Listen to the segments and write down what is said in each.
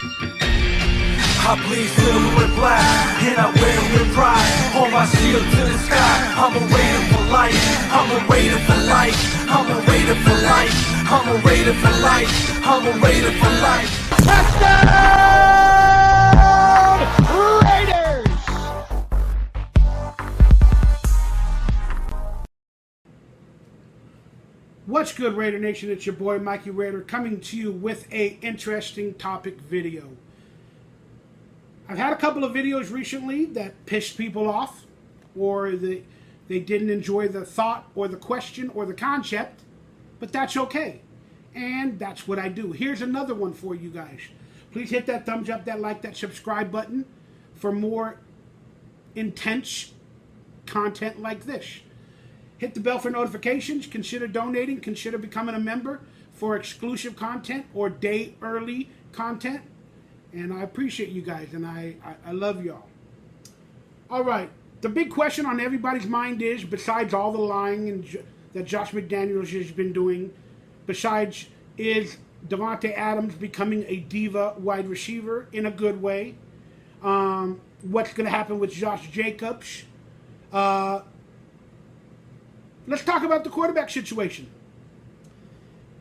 I bleed silver and black, and I wear it with pride. Hold my shield to the sky. I'm a raider for life. I'm a raider for life. I'm a raider for life. I'm a raider for life. I'm a raider for life. Touchdown, Raiders! What's good, Raider Nation? It's your boy Mikey Raider coming to you with a interesting topic video. I've had a couple of videos recently that pissed people off, or they didn't enjoy the thought or the question or the concept, but that's okay. And that's what I do. Here's another one for you guys. Please hit that thumbs up, that like, that subscribe button for more intense content like this. Hit the bell for notifications. Consider donating. Consider becoming a member for exclusive content or day early content. And I appreciate you guys, and I love y'all. All right. The big question on everybody's mind is, besides all the lying that Josh McDaniels has been doing, besides, is Davante Adams becoming a diva wide receiver in a good way? What's going to happen with Josh Jacobs? Let's talk about the quarterback situation.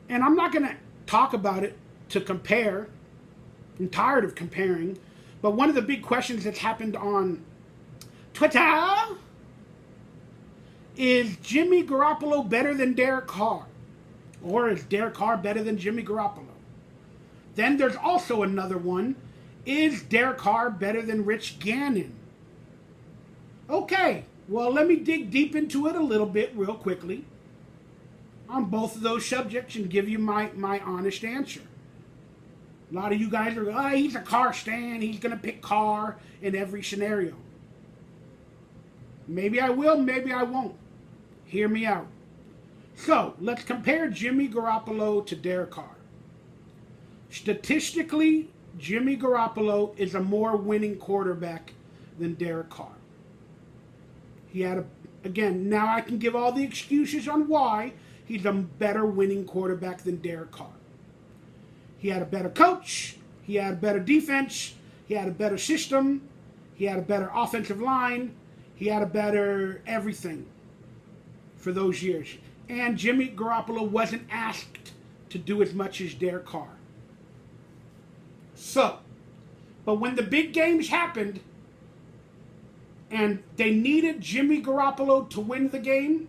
And I'm not going to talk about it to compare. I'm tired of comparing. But one of the big questions that's happened on Twitter is Jimmy Garoppolo better than Derek Carr? Or is Derek Carr better than Jimmy Garoppolo? Then there's also another one. Is Derek Carr better than Rich Gannon? Okay, well, let me dig deep into it a little bit real quickly on both of those subjects and give you my honest answer. A lot of you guys are, he's a Carr stan. He's going to pick Carr in every scenario. Maybe I will, maybe I won't. Hear me out. So, let's compare Jimmy Garoppolo to Derek Carr. Statistically, Jimmy Garoppolo is a more winning quarterback than Derek Carr. He had again, now I can give all the excuses on why he's a better winning quarterback than Derek Carr. He had a better coach. He had a better defense. He had a better system. He had a better offensive line. He had a better everything for those years. And Jimmy Garoppolo wasn't asked to do as much as Derek Carr. So, but when the big games happened and they needed Jimmy Garoppolo to win the game,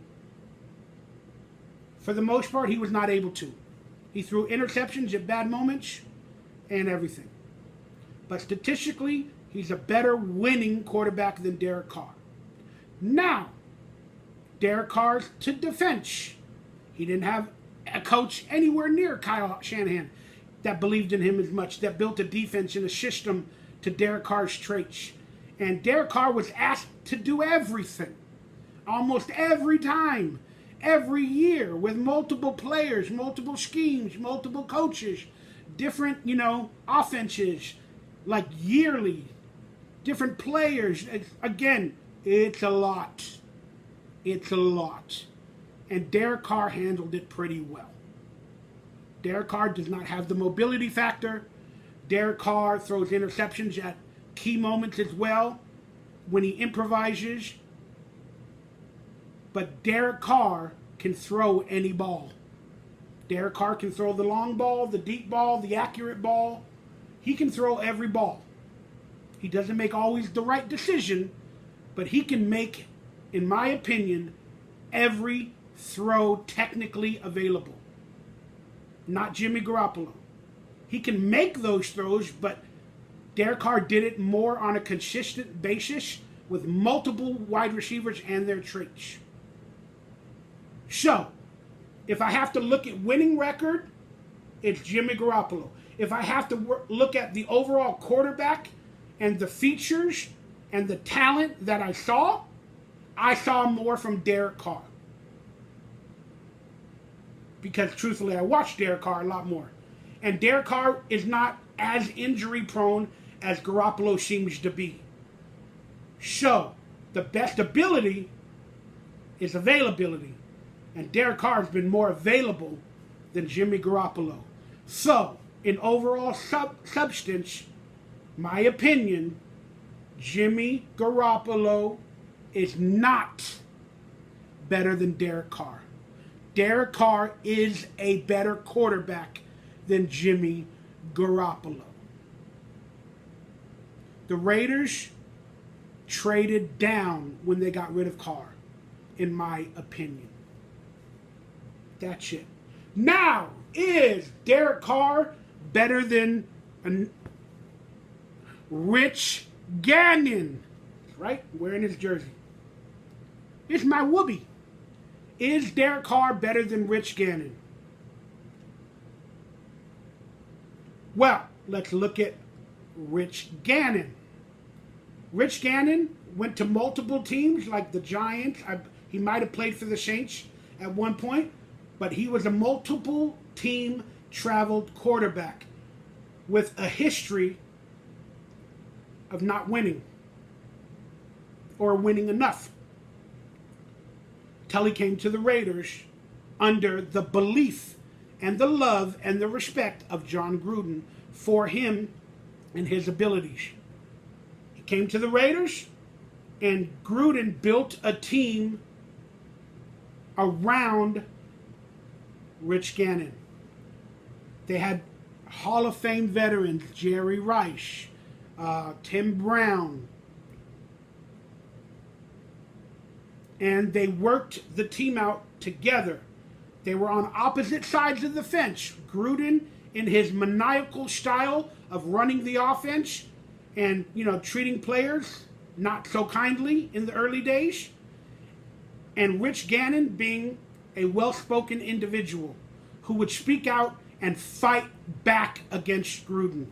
for the most part, he was not able to. He threw interceptions at bad moments and everything. But statistically, he's a better winning quarterback than Derek Carr. Now, Derek Carr's to defense. He didn't have a coach anywhere near Kyle Shanahan that believed in him as much, that built a defense and a system to Derek Carr's traits. And Derek Carr was asked to do everything, almost every time. Every year with multiple players, multiple schemes, multiple coaches, different, offenses, like yearly, different players. Again, it's a lot. It's a lot. And Derek Carr handled it pretty well. Derek Carr does not have the mobility factor. Derek Carr throws interceptions at key moments as well when he improvises. But Derek Carr can throw any ball. Derek Carr can throw the long ball, the deep ball, the accurate ball. He can throw every ball. He doesn't make always the right decision, but he can make, in my opinion, every throw technically available. Not Jimmy Garoppolo. He can make those throws, but Derek Carr did it more on a consistent basis with multiple wide receivers and their traits. So, if I have to look at winning record, it's Jimmy Garoppolo. If I have to look at the overall quarterback and the features and the talent that I saw more from Derek Carr. Because truthfully, I watched Derek Carr a lot more. And Derek Carr is not as injury prone as Garoppolo seems to be. So, the best ability is availability. And Derek Carr has been more available than Jimmy Garoppolo. So, in overall substance, my opinion, Jimmy Garoppolo is not better than Derek Carr. Derek Carr is a better quarterback than Jimmy Garoppolo. The Raiders traded down when they got rid of Carr, in my opinion. That's it. Now, is Derek Carr better than Rich Gannon? Right? Wearing his jersey. It's my whoopee. Is Derek Carr better than Rich Gannon? Well, let's look at Rich Gannon. Rich Gannon went to multiple teams like the Giants. He might have played for the Saints at one point, but he was a multiple team traveled quarterback with a history of not winning or winning enough. Till he came to the Raiders under the belief and the love and the respect of John Gruden for him and his abilities. He came to the Raiders, and Gruden built a team around Rich Gannon. They had Hall of Fame veterans, Jerry Rice, Tim Brown, and they worked the team out together. They were on opposite sides of the fence. Gruden, in his maniacal style of running the offense and, treating players not so kindly in the early days. And Rich Gannon being a well-spoken individual who would speak out and fight back against Gruden.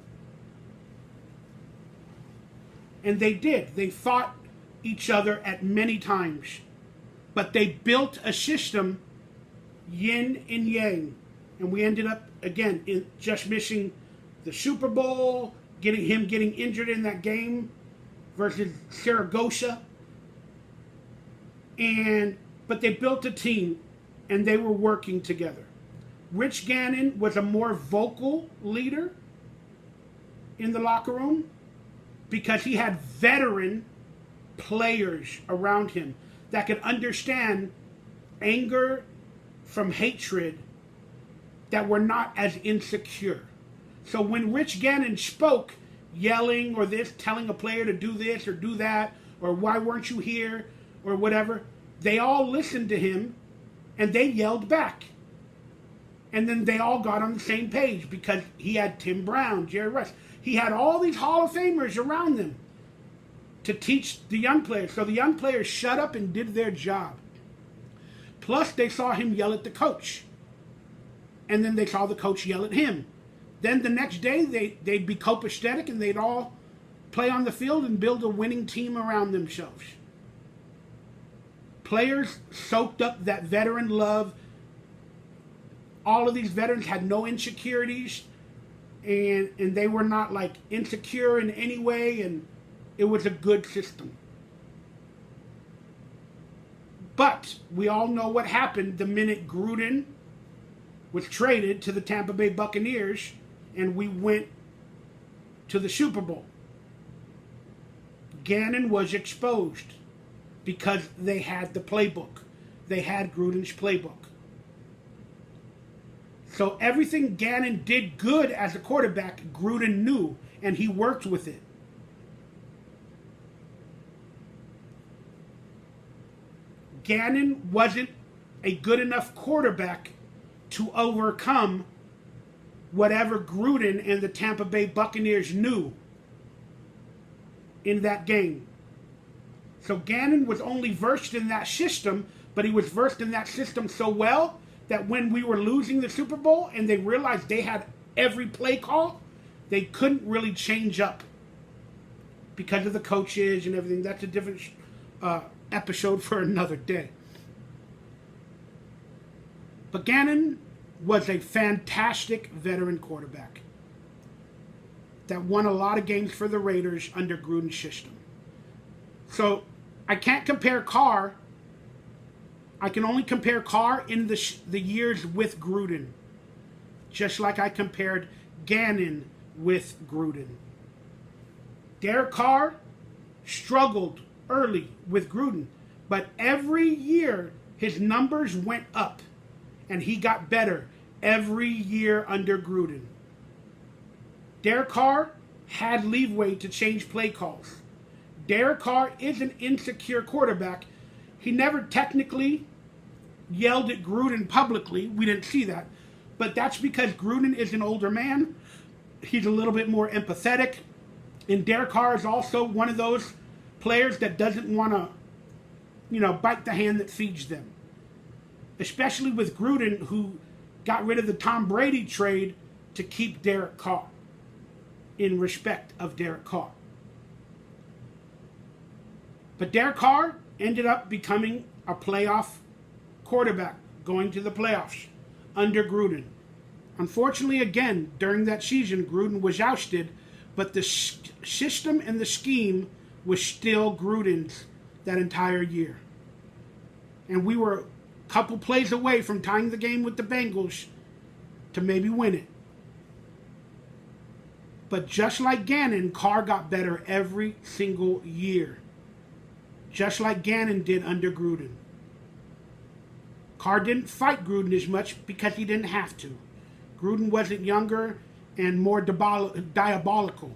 And they did. They fought each other at many times. But they built a system, yin and yang. And we ended up, again, just missing the Super Bowl, getting injured in that game versus Saragossa. But they built a team, and they were working together. Rich Gannon was a more vocal leader in the locker room because he had veteran players around him that could understand anger from hatred, that were not as insecure. So when Rich Gannon spoke, yelling or this, telling a player to do this or do that, or why weren't you here, or whatever, they all listened to him and they yelled back. And then they all got on the same page because he had Tim Brown, Jerry Rice. He had all these Hall of Famers around them to teach the young players. So the young players shut up and did their job. Plus, they saw him yell at the coach. And then they saw the coach yell at him. Then the next day, they'd be copacetic and they'd all play on the field and build a winning team around themselves. Players soaked up that veteran love. All of these veterans had no insecurities, and they were not like insecure in any way, and it was a good system. But we all know what happened the minute Gruden was traded to the Tampa Bay Buccaneers and we went to the Super Bowl. Gannon was exposed because they had the playbook. They had Gruden's playbook. So everything Gannon did good as a quarterback, Gruden knew, and he worked with it. Gannon wasn't a good enough quarterback to overcome whatever Gruden and the Tampa Bay Buccaneers knew in that game. So Gannon was only versed in that system, but he was versed in that system so well that when we were losing the Super Bowl and they realized they had every play call, they couldn't really change up because of the coaches and everything. That's a different episode for another day. But Gannon was a fantastic veteran quarterback that won a lot of games for the Raiders under Gruden's system. So I can't compare Carr. I can only compare Carr in the years with Gruden, just like I compared Gannon with Gruden. Derek Carr struggled early with Gruden, but every year his numbers went up and he got better every year under Gruden. Derek Carr had leeway to change play calls. Derek Carr is an insecure quarterback. He never technically yelled at Gruden publicly. We didn't see that. But that's because Gruden is an older man. He's a little bit more empathetic. And Derek Carr is also one of those players that doesn't want to, bite the hand that feeds them. Especially with Gruden, who got rid of the Tom Brady trade to keep Derek Carr, in respect of Derek Carr. But Derek Carr ended up becoming a playoff quarterback, going to the playoffs under Gruden. Unfortunately, again, during that season, Gruden was ousted, but the system and the scheme was still Gruden's that entire year. And we were a couple plays away from tying the game with the Bengals to maybe win it. But just like Gannon, Carr got better every single year. Just like Gannon did under Gruden. Carr didn't fight Gruden as much because he didn't have to. Gruden wasn't younger and more diabolical.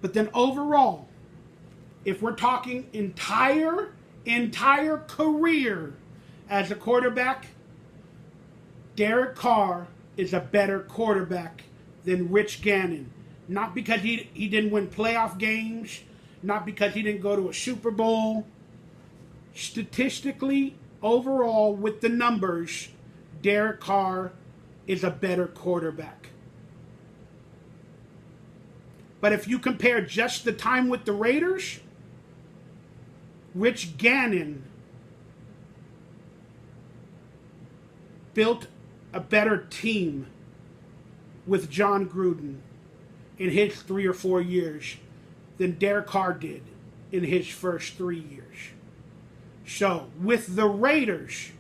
But then overall, if we're talking entire career as a quarterback, Derek Carr is a better quarterback than Rich Gannon. Not because he didn't win playoff games, not because he didn't go to a Super Bowl. Statistically, overall, with the numbers, Derek Carr is a better quarterback. But if you compare just the time with the Raiders, Rich Gannon built a better team with John Gruden in his 3 or 4 years than Derek Carr did in his first 3 years. So, with the Raiders,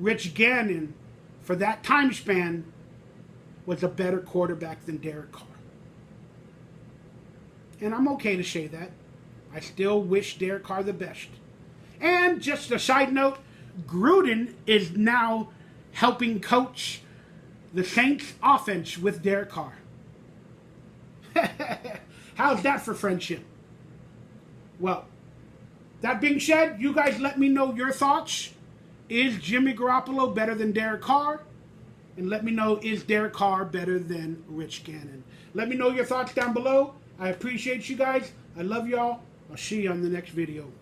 Rich Gannon, for that time span, was a better quarterback than Derek Carr. And I'm okay to say that. I still wish Derek Carr the best. And just a side note, Gruden is now helping coach the Saints offense with Derek Carr. How's that for friendship? Well, that being said, you guys let me know your thoughts. Is Jimmy Garoppolo better than Derek Carr? And let me know, is Derek Carr better than Rich Gannon? Let me know your thoughts down below. I appreciate you guys. I love y'all. I'll see you on the next video.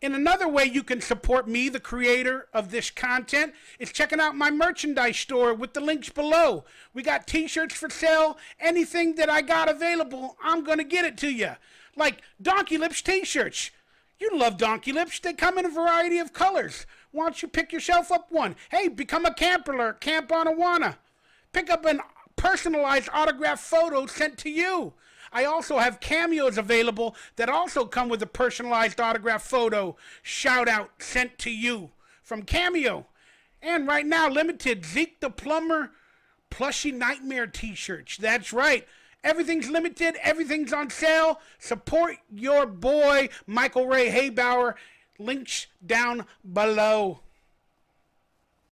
And another way you can support me, the creator of this content, is checking out my merchandise store with the links below. We got t-shirts for sale. Anything that I got available, I'm going to get it to you. Like Donkey Lips t-shirts. You love Donkey Lips. They come in a variety of colors. Why don't you pick yourself up one? Hey, become a camper, camp on Awana. Pick up an personalized autographed photo sent to you. I also have cameos available that also come with a personalized autographed photo shout out sent to you from Cameo. And right now, limited Zeke the Plumber Plushy Nightmare t-shirts. That's right. Everything's limited. Everything's on sale. Support your boy, Michael Ray Haybauer. Links down below.